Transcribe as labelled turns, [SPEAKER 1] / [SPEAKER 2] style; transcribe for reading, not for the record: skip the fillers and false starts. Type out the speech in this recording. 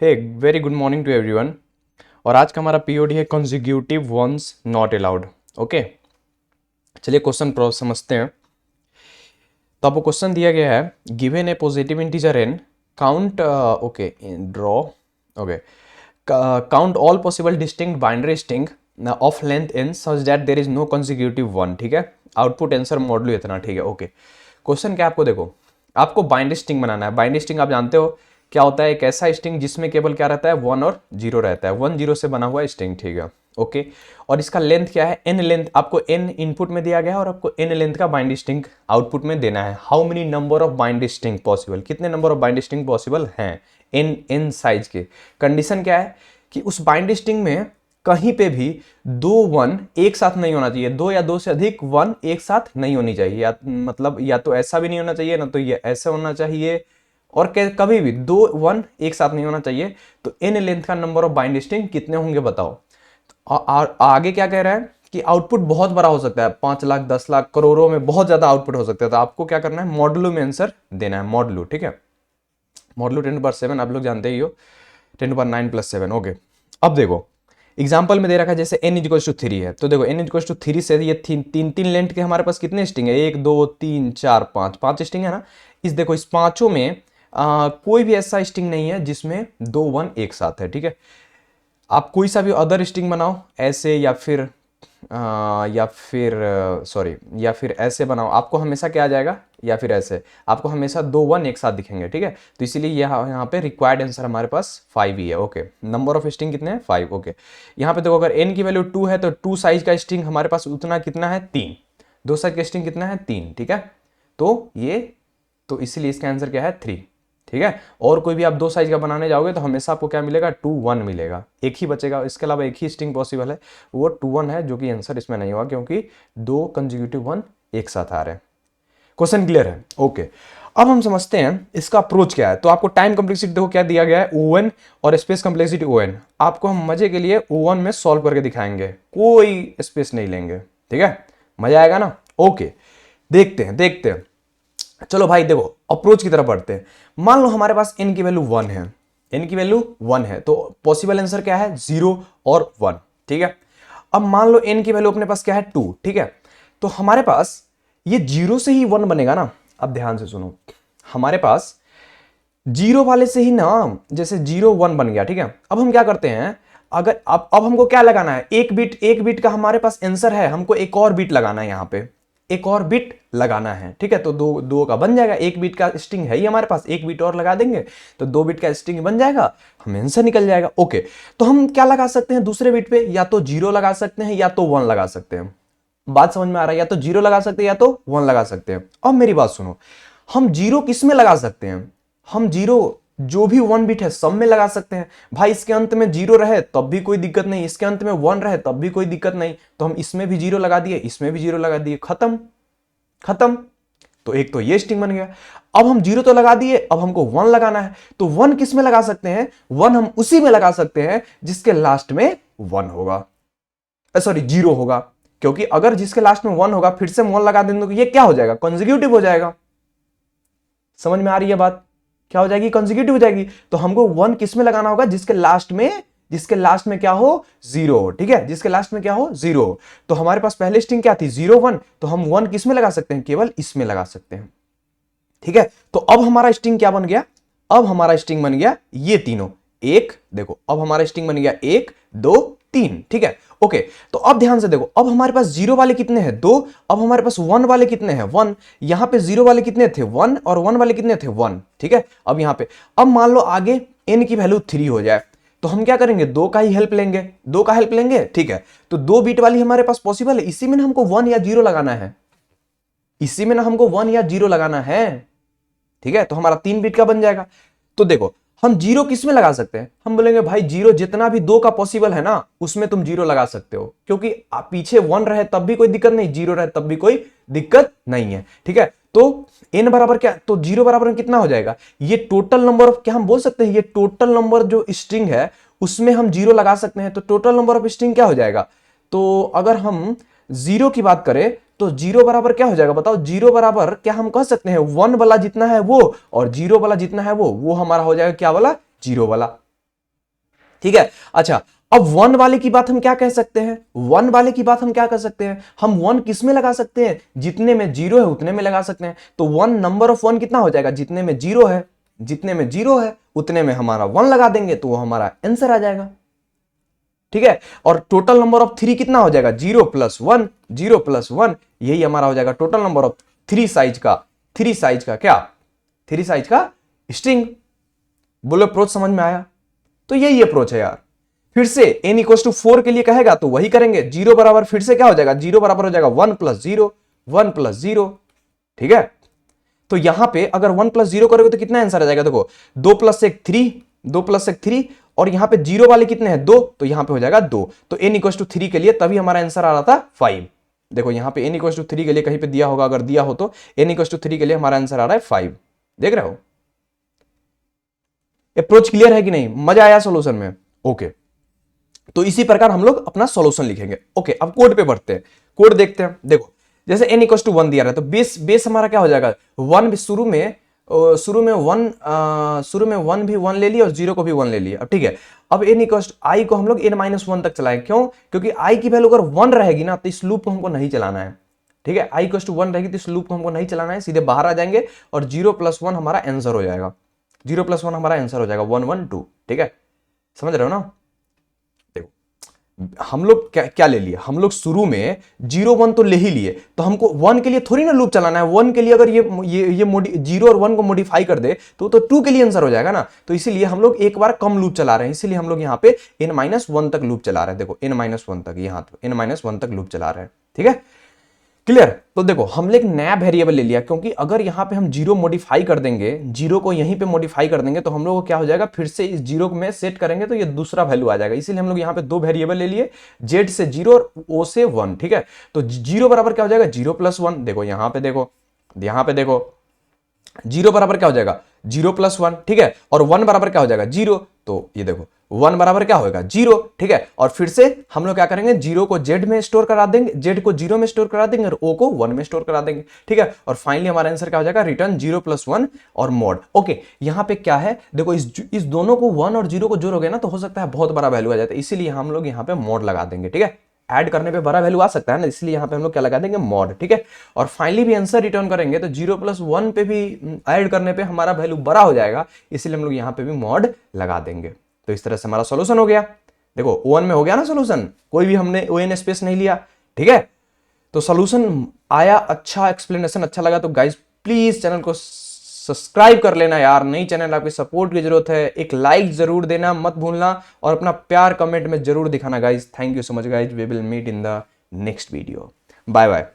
[SPEAKER 1] Hey very good morning to everyone. और आज का हमारा पीओडी है consecutive ones not allowed. Okay, चलिए क्वेश्चन समझते हैं। तो आपको क्वेश्चन दिया गया है, given a positive integer n count okay draw okay count all possible distinct binary string of length n such that there is no consecutive one. ठीक है, आउटपुट आंसर मॉडल इतना। ठीक है, ओके। क्वेश्चन क्या आपको देखो, आपको बाइनरी स्ट्रिंग बनाना है। बाइनरी स्ट्रिंग आप जानते हो क्या होता है, एक ऐसा स्ट्रिंग जिसमें केवल क्या रहता है, 1 और 0 रहता है। 1 0 से बना हुआ स्ट्रिंग। ठीक है, ओके। और इसका लेंथ क्या है, n लेंथ। आपको n इनपुट में दिया गया है और आपको n लेंथ का बाइनरी स्ट्रिंग आउटपुट में देना है। How many number of binary string possible, कितने number of binary string possible हैं n साइज के। कंडीशन क्या है कि उस बाइनरी स्ट्रिंग में कहीं पे भी 2 1 एक साथ नहीं होना चाहिए। 2 या 2 से अधिक 1 एक साथ नहीं होनी चाहिए। या मतलब या तो ऐसा भी नहीं होना चाहिए, ना तो ये ऐसा होना चाहिए, और कभी भी 2 1 एक साथ नहीं होना चाहिए। तो n लेंथ का नंबर ऑफ बाइनरी स्ट्रिंग कितने होंगे बताओ। आगे क्या कह रहा है कि आउटपुट बहुत बड़ा हो सकता है, 5 लाख 10 लाख करोड़ों में बहुत ज्यादा आउटपुट हो सकता है। तो आपको क्या करना है, मॉडुलो में आंसर देना है। मॉडुलो, ठीक है, मॉडुलो 10⁻7 आप लोग जानते ही हो, 10⁻9 + 7। ओके, अब देखो एग्जाम्पल में दे रखा है जैसे n = 3 है। तो देखो n = 3 से ये तीन लेंथ के हमारे पास कितने स्ट्रिंग है, 1 2 3 4 5 स्ट्रिंग है ना। इस देखो इस पांचों में कोई भी ऐसा स्ट्रिंग नहीं है जिसमें 2 1 एक साथ है। ठीक है, आप कोई सा भी अदर स्ट्रिंग बनाओ ऐसे, या फिर ऐसे बनाओ, आपको हमेशा क्या आ जाएगा, या फिर ऐसे आपको हमेशा 2 1 एक साथ दिखेंगे। ठीक है, तो इसीलिए यहाँ पे रिक्वायर्ड आंसर हमारे पास 5 ही है। ओके, नंबर ऑफ स्ट्रिंग कितने हैं, 5। ओके, यहाँ पे देखो अगर n की वैल्यू 2 है तो 2 साइज का स्ट्रिंग हमारे पास उतना कितना है, 3। 2 साइज का स्ट्रिंग कितना है, 3। ठीक है, तो इसीलिए इसका आंसर क्या है, 3। ठीक है, और कोई भी आप 2 साइज का बनाने जाओगे तो हमेशा आपको क्या मिलेगा, 2 1 मिलेगा, एक ही बचेगा। इसके अलावा एक ही स्ट्रिंग पॉसिबल है, वो 2 1 है, जो कि आंसर इसमें नहीं हुआ क्योंकि 2 कंसेक्यूटिव 1 एक साथ आ रहे हैं। क्वेश्चन क्लियर है? ओके, अब हम समझते हैं इसका अप्रोच क्या है। तो आपको टाइम कॉम्प्लेक्सिटी देखो क्या दिया गया है, O1, और स्पेस कॉम्प्लेक्सिटी ON। आपको हम मजे के लिए O1 में सॉल्व करके दिखाएंगे, कोई स्पेस नहीं लेंगे। ठीक है, मजा आएगा ना। ओके, देखते हैं। चलो भाई देखो अप्रोच की तरफ बढ़ते हैं। मान लो हमारे पास n की वैल्यू 1 है, n की वैल्यू 1 है, तो पॉसिबल आंसर क्या है, 0 और 1। ठीक है, अब मान लो n की वैल्यू अपने पास क्या है, 2। ठीक है, तो हमारे पास ये 0 से ही 1 बनेगा ना। अब ध्यान से सुनो, हमारे पास 0 वाले से ही ना, जैसे 0 1 बन गया। ठीक है, अब हम क्या करते हैं, अगर अब हमको क्या लगाना है, एक बिट का हमारे पास आंसर है, हमको एक और बिट लगाना है, यहां पे एक और बिट लगाना है। ठीक है, तो दो का बन जाएगा, एक बिट का स्ट्रिंग है ही हमारे पास, एक बिट और लगा देंगे तो 2 बिट का स्ट्रिंग बन जाएगा, हमें आंसर निकल जाएगा। ओके, तो हम क्या लगा सकते हैं दूसरे बिट पे, या तो 0 लगा सकते हैं या तो 1 लगा सकते हैं। बात समझ में आ रहा है, या तो 0 लगा सकते हैं या तो 1 लगा सकते हैं। अब मेरी बात सुनो, हम 0 किस में लगा सकते हैं, हम 0 जो भी 1 बिट है सब में लगा सकते हैं। भाई इसके अंत में 0 रहे तब भी कोई दिक्कत नहीं, इसके अंत में 1 रहे तब भी कोई दिक्कत नहीं, तो हम इसमें भी 0 लगा दिए, इसमें भी 0 लगा दिए, खत्म। तो एक तो ये स्ट्रिंग बन गया। अब हम 0 तो लगा दिए, अब हमको 1 लगाना है, तो 1 किस में लगा सकते हैं, 1 हम उसी में लगा सकते हैं जिसके लास्ट में 1 होगा, सॉरी 0 होगा। क्योंकि अगर जिसके लास्ट में 1 होगा फिर से हम 1 लगा देंगे तो ये क्या हो जाएगा, कंसेक्यूटिव हो जाएगा। समझ में आ रही है बात, क्या हो जाएगी, कंसेक्यूटिव हो जाएगी। तो हमको 1 किस में लगाना होगा, जिसके लास्ट में क्या हो, 0 हो। ठीक है, जिसके लास्ट में क्या हो, 0 हो। तो हमारे पास पहले स्ट्रिंग क्या थी, 0 1, तो हम 1 किस में लगा सकते हैं, केवल इसमें लगा सकते हैं। ठीक है, तो अब हमारा स्ट्रिंग क्या बन गया, अब हमारा स्ट्रिंग बन गया ये तीनों। एक देखो, अब हमारा स्ट्रिंग बन गया 1 2 3। ठीक है, ओके। तो अब ध्यान से देखो, अब हमारे पास 0 वाले कितने हैं, 2। अब हमारे पास 1 वाले कितने हैं, 1। यहां पे 0 वाले कितने थे, 1, और 1 वाले कितने थे, 1। ठीक है, अब यहां पे अब मान लो आगे n की वैल्यू 3 हो जाए, तो हम क्या करेंगे, 2 का ही हेल्प लेंगे, 2 का हेल्प लेंगे। ठीक है, तो 2 बीट वाली हमारे पास पॉसिबल है, इसी में ना हमको 1 या 0 लगाना है, इसी में ना हमको 1 या 0 लगाना है। ठीक है, तो हमारा 3 बिट का बन जाएगा। तो देखो हम 0 किस में लगा सकते हैं, हम बोलेंगे भाई 0 जितना भी 2 का पॉसिबल है ना उसमें तुम 0 लगा सकते हो, क्योंकि पीछे 1 रहे तब भी कोई दिक्कत नहीं, 0 रहे तब भी कोई दिक्कत नहीं है। ठीक है, तो n बराबर क्या, तो 0 बराबर कितना हो जाएगा, ये टोटल नंबर ऑफ, क्या हम बोल सकते हैं ये टोटल नंबर जो स्ट्रिंग है उसमें हम 0 लगा सकते हैं, तो टोटल नंबर ऑफ स्ट्रिंग क्या हो जाएगा। तो अगर हम 0 की बात करें तो 0 बराबर क्या हो जाएगा बताओ, 0 बराबर क्या हम कह सकते हैं, 1 वाला जितना है वो और 0 वाला जितना है वो हमारा हो जाएगा क्या वाला, 0 वाला। ठीक है। अच्छा, अब वन वाले की बात हम क्या कह सकते हैं, वन वाले की बात हम क्या कर सकते हैं, हम वन किस में लगा सकते हैं, जितने में जीरो है उतने में लगा सकते हैं। तो वन नंबर ऑफ वन कितना हो जाएगा, जितने में जीरो है, जितने में जीरो है उतने में हमारा वन लगा देंगे तो वो हमारा आंसर आ जाएगा। ठीक है। और टोटल नंबर ऑफ थ्री कितना हो जाएगा, zero plus one, zero plus one, यही हमारा हो जाएगा total number of three size का, थ्री साइज का क्या, थ्री साइज का स्ट्रिंग। बोलो अप्रोच समझ में आया। तो यही अप्रोच है यार। फिर से n इक्वल टू 4 के लिए कहेगा तो वही करेंगे, जीरो बराबर फिर से क्या हो जाएगा, जीरो बराबर हो जाएगा 1 प्लस जीरो, 1 प्लस जीरो। ठीक है। तो यहां पे अगर 1 प्लस जीरो करोगे तो कितना आंसर आ जाएगा, देखो 2 प्लस एक 3, 2 प्लस एक 3, और यहां पे जीरो वाले कितने हैं 2, तो यहां पे हो जाएगा 2। तो n इक्वल टू 3 के लिए तभी हमारा आंसर आ रहा था 5। देखो यहां पे n इक्वल टू 3 के लिए कहीं पे दिया होगा, अगर दिया हो तो n इक्वल टू 3 के लिए हमारा आंसर आ रहा है 5। देख रहे हो। अप्रोच क्लियर है कि नहीं, मजा आया सॉल्यूशन में। ओके, तो इसी प्रकार हम लोग अपना सॉल्यूशन लिखेंगे। ओके, अब कोड पे बढ़ते हैं, कोड देखते हैं। देखो जैसे n इक्वल टू 1 दिया रहा है तो बेस हमारा क्या हो जाएगा, वन शुरू में वन भी वन ले लिया और जीरो को भी वन ले लिया। अब ठीक है, अब n इक्वल टू आई को हम लोग n माइनस वन तक चलाएं। क्यों, क्योंकि i की वैल्यू अगर वन रहेगी ना तो इस लूप को हमको नहीं चलाना है। ठीक है, i इक्वल टू 1 रहेगी तो इस लूप को हमको नहीं चलाना है, सीधे बाहर आ जाएंगे और जीरो प्लस वन हमारा आंसर हो जाएगा, जीरो प्लस वन हमारा आंसर हो जाएगा 1 1 2। ठीक है, समझ रहे हो ना। देखो हम लोग क्या ले लिए, हम लोग शुरू में 0 1 तो ले ही लिए, तो हमको 1 के लिए थोड़ी ना लूप चलाना है। 1 के लिए अगर ये 0 और 1 को मॉडिफाई कर दे तो 2 के लिए आंसर हो जाएगा ना। तो इसीलिए हम लोग एक बार कम लूप चला रहे हैं, इसीलिए हम लोग यहाँ पे n-1 तक लूप चला रहे हैं। देखो n-1 तक, यहाँ n-1 तक लूप चला रहे हैं। ठीक है, क्लियर। तो देखो हमने एक नया वेरिएबल ले लिया, क्योंकि अगर यहां पे हम जीरो मॉडिफाई कर देंगे, जीरो को यहीं पे मॉडिफाई कर देंगे तो हम लोग को क्या हो जाएगा, फिर से इस जीरो में सेट करेंगे तो ये दूसरा वैल्यू आ जाएगा। इसीलिए हम लोग यहाँ पे दो वेरिएबल ले लिए, जेड से जीरो और ओ से वन। ठीक है, तो जीरो बराबर क्या हो जाएगा, जीरो प्लस वन। देखो यहाँ पे देखो, यहाँ पे देखो जीरो बराबर क्या हो जाएगा, जीरो प्लस वन। ठीक है, और वन बराबर क्या हो जाएगा, जीरो। तो ये देखो वन बराबर क्या होगा, जीरो। ठीक है, और फिर से हम लोग क्या करेंगे, जीरो को जेड में स्टोर करा देंगे, जेड को जीरो में स्टोर करा देंगे और ओ को वन में स्टोर करा देंगे। ठीक है, और फाइनली हमारा आंसर क्या हो जाएगा, रिटर्न जीरो प्लस वन और मॉड। ओके, यहां पे क्या है, देखो इस दोनों को वन और जीरो को जोड़ोगे ना तो हो सकता है बहुत बड़ा वैल्यू आ जाता है, इसीलिए हम लोग यहाँ पे मॉड लगा देंगे। ठीक है, ऐड करने पे बड़ा वैल्यू आ सकता है ना, इसलिए यहां पे हम लोग क्या लगा देंगे, मॉड। ठीक है, और फाइनली भी आंसर रिटर्न करेंगे तो जीरो प्लस वन पे भी ऐड करने पे हमारा वैल्यू बड़ा हो जाएगा, इसलिए हम लोग यहाँ पे भी मॉड लगा देंगे। तो इस तरह से हमारा सॉल्यूशन हो गया। देखो ओवन में हो गया ना सॉल्यूशन, कोई भी हमने ओ एन स्पेस नहीं लिया। ठीक है, तो सॉल्यूशन आया, अच्छा एक्सप्लेनेशन अच्छा लगा तो गाइज प्लीज चैनल को सब्सक्राइब कर लेना यार। नई चैनल, आपकी सपोर्ट की जरूरत है, एक लाइक जरूर देना मत भूलना और अपना प्यार कमेंट में जरूर दिखाना guys. Thank you so much guys, we will meet in the next video. Bye bye.